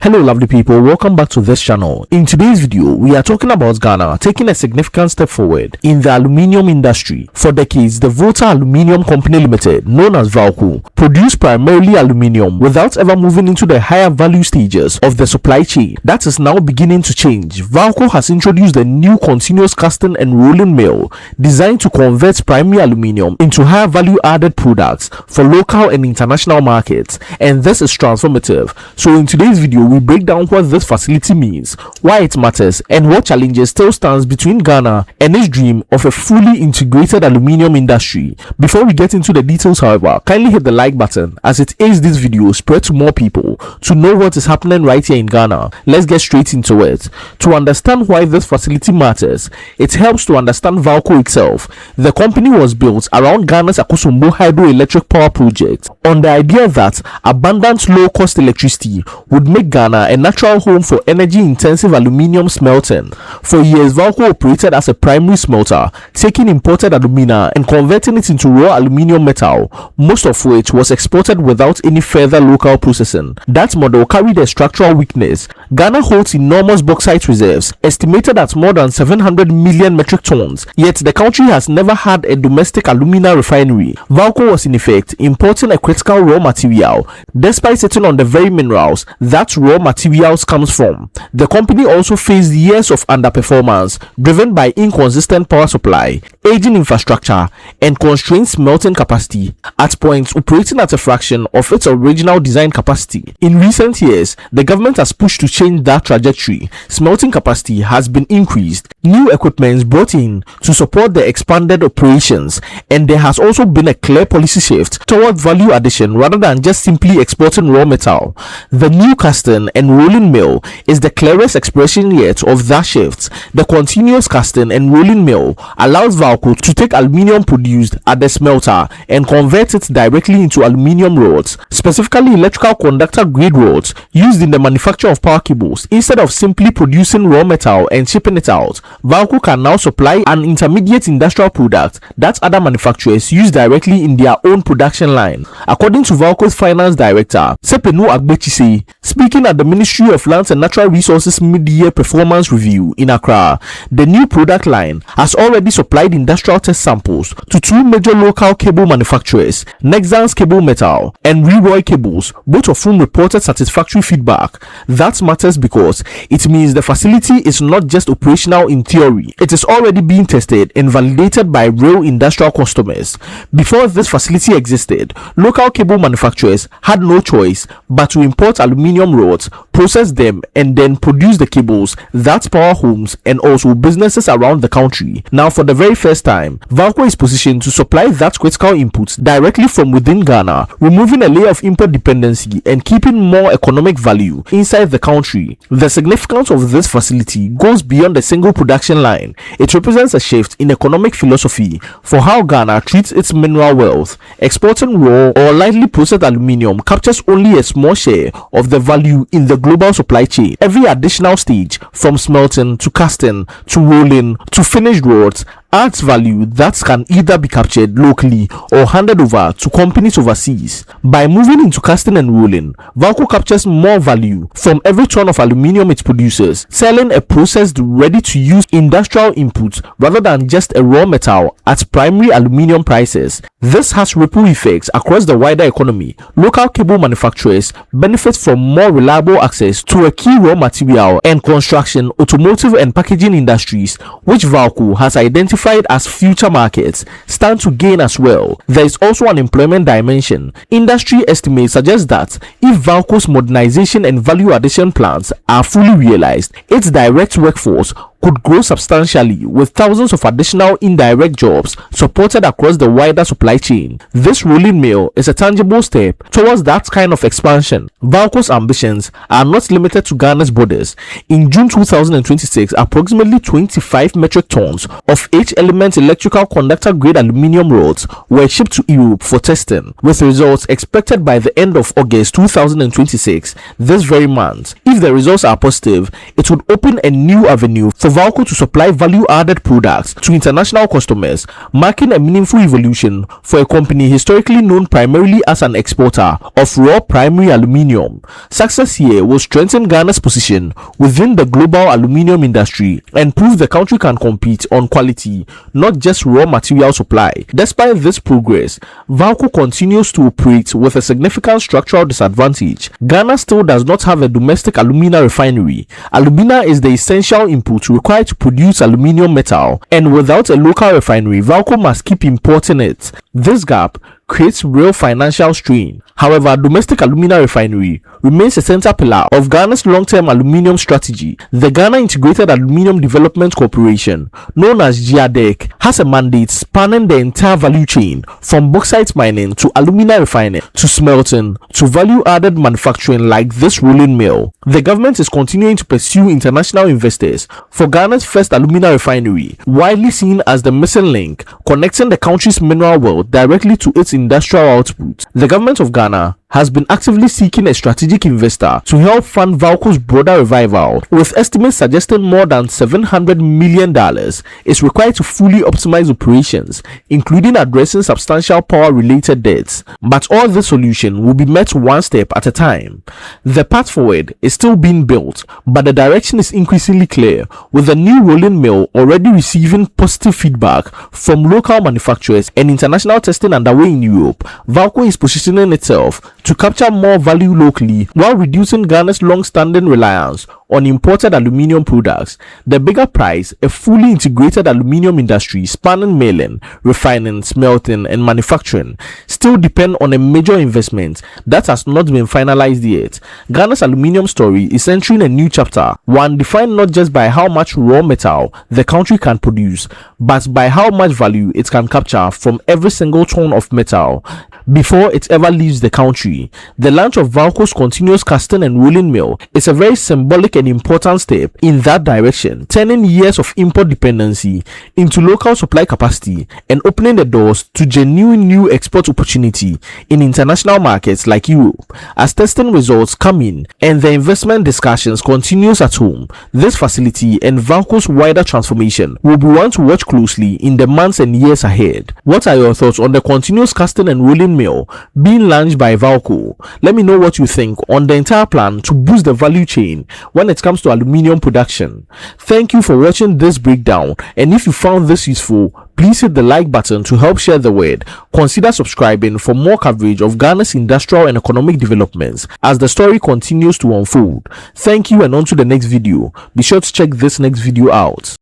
Hello lovely people, welcome back to this channel. In today's video, we are talking about Ghana taking a significant step forward in the aluminium industry. For decades, the Volta Aluminium Company Limited, known as Valco, produced primarily aluminium without ever moving into the higher value stages of the supply chain. That is now beginning to change. Valco has introduced a new continuous casting and rolling mill designed to convert primary aluminium into higher value added products for local and international markets, and this is transformative. So in today's video, we break down what this facility means, why it matters, and what challenges still stands between Ghana and its dream of a fully integrated aluminium industry. Before we get into the details, however, kindly hit the like button as it aids this video spread to more people to know what is happening right here in Ghana. Let's get straight into it. To understand why this facility matters, it helps to understand Valco itself. The company was built around Ghana's Akosombo hydroelectric power project on the idea that abundant low-cost electricity would make Ghana a natural home for energy-intensive aluminium smelting. For years, Valco operated as a primary smelter, taking imported alumina and converting it into raw aluminium metal, most of which was exported without any further local processing. That model carried a structural weakness. Ghana holds enormous bauxite reserves, estimated at more than 700 million metric tons, yet the country has never had a domestic alumina refinery. Valco was in effect importing a critical raw material, despite sitting on the very minerals that raw materials comes from. The company also faced years of underperformance driven by inconsistent power supply, aging infrastructure, and constrained smelting capacity, at points operating at a fraction of its original design capacity. In recent years, the government has pushed to change that trajectory. Smelting capacity has been increased, new equipment brought in to support the expanded operations, and there has also been a clear policy shift toward value addition rather than just simply exporting raw metal. The new casting and rolling mill is the clearest expression yet of that shift. The continuous casting and rolling mill allows Valco to take aluminium produced at the smelter and convert it directly into aluminium rods, specifically electrical conductor grade rods used in the manufacture of power cables. Instead of simply producing raw metal and shipping it out, Valco can now supply an intermediate industrial product that other manufacturers use directly in their own production line. According to Valco's finance director, Sepenu Agbechise, speaking at the Ministry of Lands and Natural Resources mid-year performance review in Accra, the new product line has already supplied industrial test samples to two major local cable manufacturers, Nexans Cable Metal and Reroy Cables, both of whom reported satisfactory feedback. That matters because it means the facility is not just operational in theory, it is already being tested and validated by real industrial customers. Before this facility existed, local cable manufacturers had no choice but to import aluminium rods, process them, and then produce the cables that power homes and also businesses around the country. Now, for the very first time, Valco is positioned to supply that critical input directly from within Ghana, removing a layer of import dependency and keeping more economic value inside the country. The significance of this facility goes beyond a single production line. It represents a shift in economic philosophy for how Ghana treats its mineral wealth. Exporting raw or lightly processed aluminium captures only a small share of the value in the global supply chain. Every additional stage, from smelting to casting to rolling to finished rods, adds value that can either be captured locally or handed over to companies overseas. By moving into casting and rolling, Valco captures more value from every ton of aluminium it produces, selling a processed, ready-to-use industrial input rather than just a raw metal at primary aluminium prices. This has ripple effects across the wider economy. Local cable manufacturers benefit from more reliable access to a key raw material, and construction, automotive, and packaging industries, which Valco has identified as future markets, stand to gain as well. There is also an employment dimension. Industry estimates suggest that if Valco's modernization and value addition plans are fully realized, its direct workforce could grow substantially, with thousands of additional indirect jobs supported across the wider supply chain. This rolling mill is a tangible step towards that kind of expansion. Valco's ambitions are not limited to Ghana's borders. In June 2026, approximately 25 metric tons of each element electrical conductor grade aluminium rods were shipped to Europe for testing, with results expected by the end of August 2026, this very month. If the results are positive, it would open a new avenue for Valco to supply value-added products to international customers, marking a meaningful evolution for a company historically known primarily as an exporter of raw primary aluminium. Success here will strengthen Ghana's position within the global aluminium industry and prove the country can compete on quality, not just raw material supply. Despite this progress, Valco continues to operate with a significant structural disadvantage. Ghana still does not have a domestic alumina refinery. Alumina is the essential input required to produce aluminium metal, and without a local refinery, Valco must keep importing it. This gap creates real financial strain. However, domestic alumina refinery remains a central pillar of Ghana's long-term aluminium strategy. The Ghana Integrated Aluminium Development Corporation, known as GIADEC, has a mandate spanning the entire value chain from bauxite mining to alumina refining to smelting to value-added manufacturing like this rolling mill. The government is continuing to pursue international investors for Ghana's first alumina refinery, widely seen as the missing link connecting the country's mineral wealth directly to its industrial output. The government of Ghana has been actively seeking a strategic investor to help fund Valco's broader revival, with estimates suggesting more than $700 million is required to fully optimize operations, including addressing substantial power-related debts. But all this solution will be met one step at a time. The path forward is still being built, but the direction is increasingly clear, with the new rolling mill already receiving positive feedback from local manufacturers and international testing underway in Europe. Valco is positioning itself to capture more value locally while reducing Ghana's long-standing reliance on imported aluminium products. The bigger prize, a fully integrated aluminium industry spanning milling, refining, smelting, and manufacturing, still depend on a major investment that has not been finalized yet. Ghana's aluminium story is entering a new chapter, one defined not just by how much raw metal the country can produce, but by how much value it can capture from every single ton of metal before it ever leaves the country. The launch of Valco's continuous casting and rolling mill is a very symbolic and important step in that direction, turning years of import dependency into local supply capacity and opening the doors to genuine new export opportunity in international markets like Europe. As testing results come in and the investment discussions continues at home, this facility and Valco's wider transformation will be one to watch closely in the months and years ahead. What are your thoughts on the continuous casting and rolling mill being launched by Valco? Let me know what you think on the entire plan to boost the value chain when it comes to aluminium production. Thank you for watching this breakdown, and if you found this useful, please hit the like button to help share the word. Consider subscribing for more coverage of Ghana's industrial and economic developments as the story continues to unfold. Thank you, and on to the next video. Be sure to check this next video out.